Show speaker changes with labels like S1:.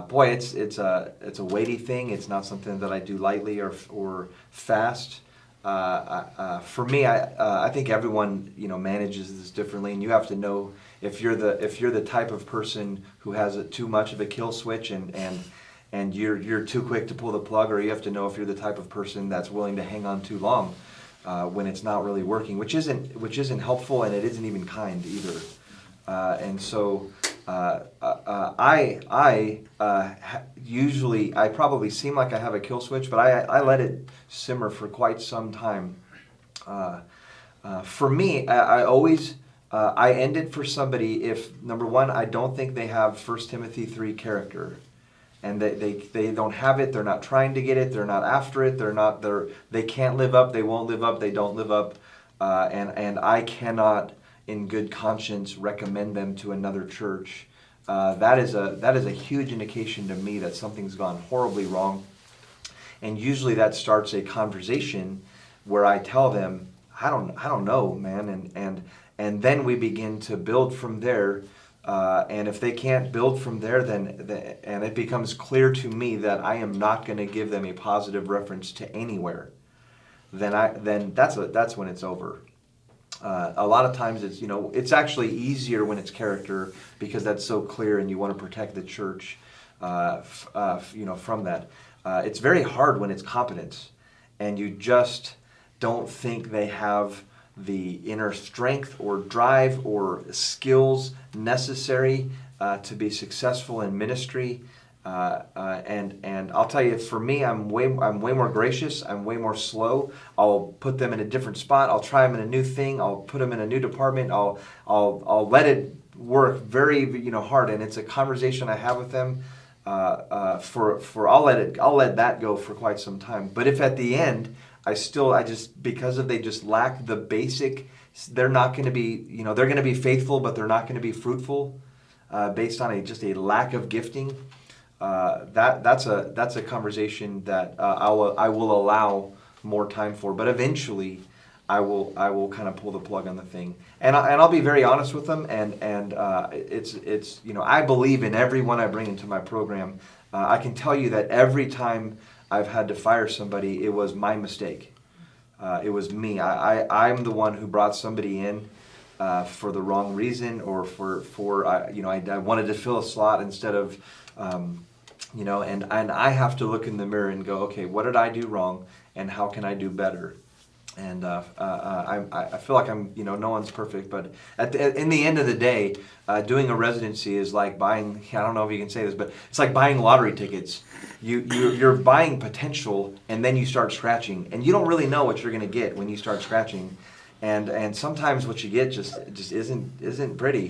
S1: boy, it's a weighty thing. It's not something that I do lightly or fast. For me, I think everyone manages this differently, and you have to know if you're the type of person who has too much of a kill switch and you're too quick to pull the plug, or you have to know if you're the type of person that's willing to hang on too long when it's not really working, which isn't helpful, and it isn't even kind either. And so usually I probably seem like I have a kill switch, but I let it simmer for quite some time. For me, I always I end it for somebody if, number one, I don't think they have 1 Timothy 3 character, and they don't have it. They're not trying to get it. They're not after it. They can't live up. They won't live up. They don't live up, and I cannot, in good conscience, recommend them to another church. That is a huge indication to me that something's gone horribly wrong. And usually that starts a conversation where I tell them, I don't know, man, and then we begin to build from there. And if they can't build from there, and it becomes clear to me that I am not going to give them a positive reference to anywhere, then that's when it's over. A lot of times it's actually easier when it's character, because that's so clear and you want to protect the church from that. It's very hard when it's competence and you just don't think they have the inner strength or drive or skills necessary to be successful in ministry. And I'll tell you, for me, I'm way more gracious. I'm way more slow. I'll put them in a different spot. I'll try them in a new thing. I'll put them in a new department. I'll let it work very hard, and it's a conversation I have with them. I'll let that go for quite some time. But if at the end because they just lack the basic, they're not going to be they're going to be faithful, but they're not going to be fruitful based on just a lack of gifting. That's a conversation that I will allow more time for, but eventually I will kind of pull the plug on the thing, and I'll be very honest with them, and it's I believe in everyone I bring into my program. I can tell you that every time I've had to fire somebody, it was my mistake. It was me. I'm the one who brought somebody in for the wrong reason, or I wanted to fill a slot instead of. And I have to look in the mirror and go, okay, what did I do wrong, and how can I do better? And I feel like no one's perfect, but in the end of the day, doing a residency is like buying, I don't know if you can say this, but it's like buying lottery tickets. You're buying potential, and then you start scratching, and you don't really know what you're going to get when you start scratching. And sometimes what you get just isn't pretty.